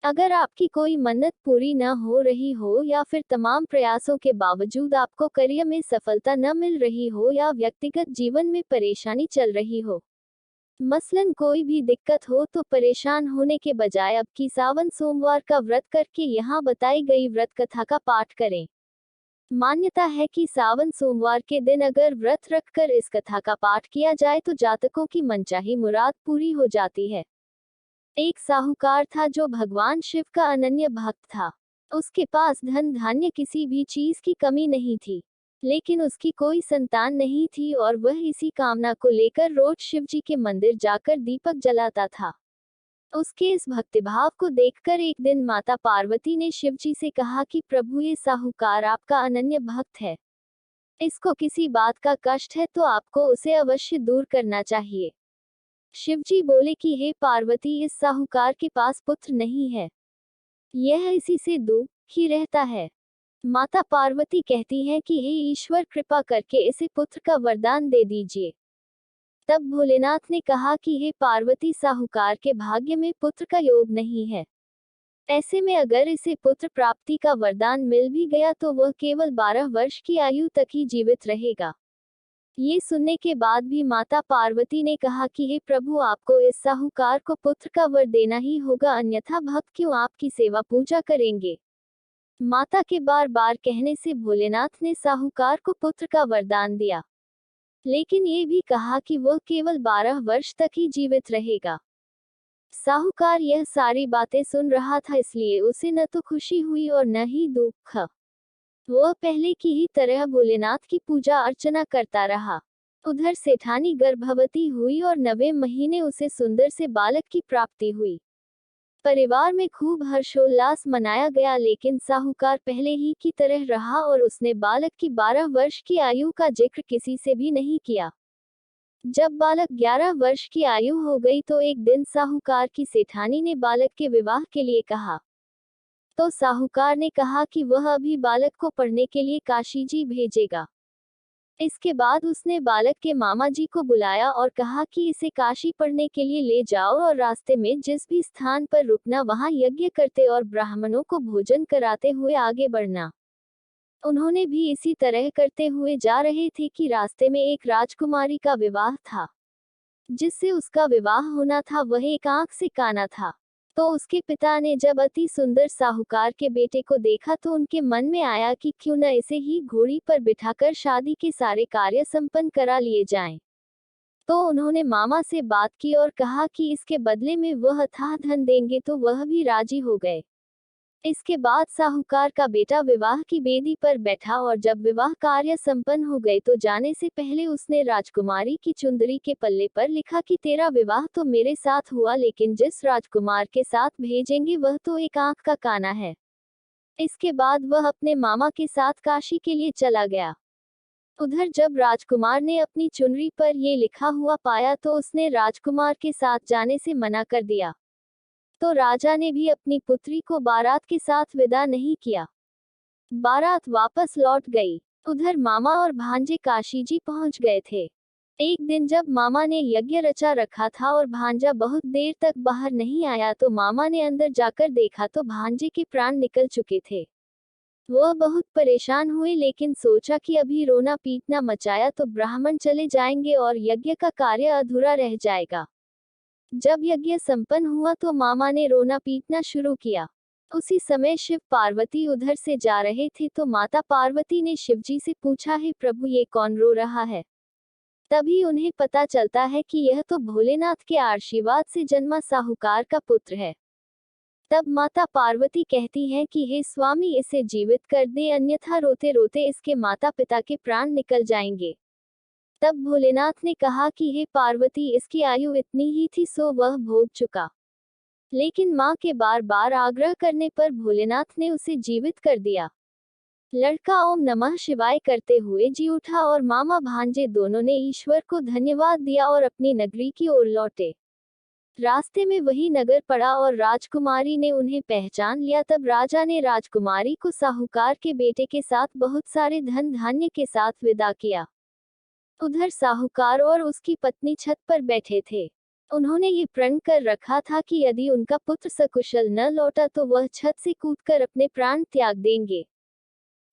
अगर आपकी कोई मन्नत पूरी न हो रही हो या फिर तमाम प्रयासों के बावजूद आपको करियर में सफलता न मिल रही हो या व्यक्तिगत जीवन में परेशानी चल रही हो, मसलन कोई भी दिक्कत हो, तो परेशान होने के बजाय अब की सावन सोमवार का व्रत करके यहाँ बताई गई व्रत कथा का पाठ करें। मान्यता है कि सावन सोमवार के दिन अगर व्रत रखकर इस कथा का पाठ किया जाए तो जातकों की मनचाही मुराद पूरी हो जाती है। एक साहूकार था जो भगवान शिव का अनन्य भक्त था। उसके पास धन धान्य किसी भी चीज की कमी नहीं थी, लेकिन उसकी कोई संतान नहीं थी और वह इसी कामना को लेकर रोज शिव जी के मंदिर जाकर दीपक जलाता था। उसके इस भक्तिभाव को देखकर एक दिन माता पार्वती ने शिव जी से कहा कि प्रभु, ये साहूकार आपका अनन्य भक्त है। इसको किसी बात का कष्ट है तो आपको उसे अवश्य दूर करना चाहिए। शिवजी बोले कि हे पार्वती, इस साहूकार के पास पुत्र नहीं है, यह इसी से दुखी रहता है। माता पार्वती कहती हैं कि हे ईश्वर, कृपा करके इसे पुत्र का वरदान दे दीजिए। तब भोलेनाथ ने कहा कि हे पार्वती, साहूकार के भाग्य में पुत्र का योग नहीं है। ऐसे में अगर इसे पुत्र प्राप्ति का वरदान मिल भी गया तो वह केवल 12 वर्ष की आयु तक ही जीवित रहेगा। ये सुनने के बाद भी माता पार्वती ने कहा कि हे प्रभु, आपको इस साहूकार को पुत्र का वर देना ही होगा, अन्यथा भक्त क्यों आपकी सेवा पूजा करेंगे। माता के बार बार कहने से भोलेनाथ ने साहूकार को पुत्र का वरदान दिया, लेकिन ये भी कहा कि वह केवल 12 वर्ष तक ही जीवित रहेगा। साहूकार यह सारी बातें सुन रहा था, इसलिए उसे न तो खुशी हुई और न ही दुख। वह पहले की ही तरह भोलेनाथ की पूजा अर्चना करता रहा। उधर सेठानी गर्भवती हुई और 9वें महीने उसे सुंदर से बालक की प्राप्ति हुई। परिवार में खूब हर्षोल्लास मनाया गया, लेकिन साहूकार पहले ही की तरह रहा और उसने बालक की 12 वर्ष की आयु का जिक्र किसी से भी नहीं किया। जब बालक 11 वर्ष की आयु हो गई तो एक दिन साहूकार की सेठानी ने बालक के विवाह के लिए कहा। तो साहूकार ने कहा कि वह अभी बालक को पढ़ने के लिए काशी जी भेजेगा। इसके बाद उसने बालक के मामा जी को बुलाया और कहा कि इसे काशी पढ़ने के लिए ले जाओ और रास्ते में जिस भी स्थान पर रुकना वहां यज्ञ करते और ब्राह्मणों को भोजन कराते हुए आगे बढ़ना। उन्होंने भी इसी तरह करते हुए जा रहे थे कि रास्ते में एक राजकुमारी का विवाह था। जिससे उसका विवाह होना था वह एक आंख से काना था। तो उसके पिता ने जब अति सुंदर साहूकार के बेटे को देखा तो उनके मन में आया कि क्यों न इसे ही घोड़ी पर बिठाकर शादी के सारे कार्य संपन्न करा लिए जाएं। तो उन्होंने मामा से बात की और कहा कि इसके बदले में वह अथाह धन देंगे, तो वह भी राजी हो गए। इसके बाद साहूकार का बेटा विवाह की बेदी पर बैठा और जब विवाह कार्य संपन्न हो गए तो जाने से पहले उसने राजकुमारी की चुंदरी के पल्ले पर लिखा कि तेरा विवाह तो मेरे साथ हुआ, लेकिन जिस राजकुमार के साथ भेजेंगे वह तो एक आंख का काना है। इसके बाद वह अपने मामा के साथ काशी के लिए चला गया। उधर जब राजकुमार ने अपनी चुनरी पर ये लिखा हुआ पाया तो उसने राजकुमार के साथ जाने से मना कर दिया। तो राजा ने भी अपनी पुत्री को बारात के साथ विदा नहीं किया। बारात वापस लौट गई। उधर मामा और भांजे काशी जी पहुंच गए थे। एक दिन जब मामा ने यज्ञ रचा रखा था और भांजा बहुत देर तक बाहर नहीं आया तो मामा ने अंदर जाकर देखा तो भांजे के प्राण निकल चुके थे। वह बहुत परेशान हुए, लेकिन सोचा कि अभी रोना पीटना मचाया तो ब्राह्मण चले जाएंगे और यज्ञ का कार्य अधूरा रह जाएगा। जब यज्ञ संपन्न हुआ तो मामा ने रोना पीटना शुरू किया। उसी समय शिव पार्वती उधर से जा रहे थे तो माता पार्वती ने शिवजी से पूछा, हे प्रभु, ये कौन रो रहा है। तभी उन्हें पता चलता है कि यह तो भोलेनाथ के आशीर्वाद से जन्मा साहूकार का पुत्र है। तब माता पार्वती कहती हैं कि हे स्वामी, इसे जीवित कर दे, अन्यथा रोते रोते इसके माता पिता के प्राण निकल जाएंगे। तब भोलेनाथ ने कहा कि हे पार्वती, इसकी आयु इतनी ही थी सो वह भोग चुका। लेकिन माँ के बार बार आग्रह करने पर भोलेनाथ ने उसे जीवित कर दिया। लड़का ओम नमः शिवाय करते हुए जी उठा और मामा भांजे दोनों ने ईश्वर को धन्यवाद दिया और अपनी नगरी की ओर लौटे। रास्ते में वही नगर पड़ा और राजकुमारी ने उन्हें पहचान लिया। तब राजा ने राजकुमारी को साहूकार के बेटे के साथ बहुत सारे धन धान्य के साथ विदा किया। उधर साहूकार और उसकी पत्नी छत पर बैठे थे। उन्होंने ये प्रण कर रखा था कि यदि उनका पुत्र सकुशल न लौटा तो वह छत से कूदकर अपने प्राण त्याग देंगे।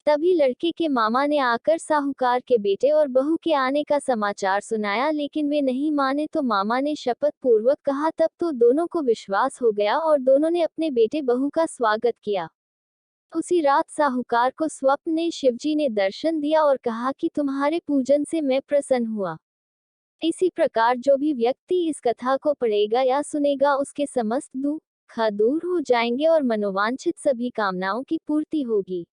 तभी लड़के के मामा ने आकर साहूकार के बेटे और बहू के आने का समाचार सुनाया, लेकिन वे नहीं माने तो मामा ने शपथ पूर्वक कहा। तब तो दोनों को विश्वास हो गया और दोनों ने अपने बेटे बहू का स्वागत किया। उसी रात साहूकार को स्वप्न में शिवजी ने दर्शन दिया और कहा कि तुम्हारे पूजन से मैं प्रसन्न हुआ। इसी प्रकार जो भी व्यक्ति इस कथा को पढ़ेगा या सुनेगा उसके समस्त दुख दूर हो जाएंगे और मनोवांछित सभी कामनाओं की पूर्ति होगी।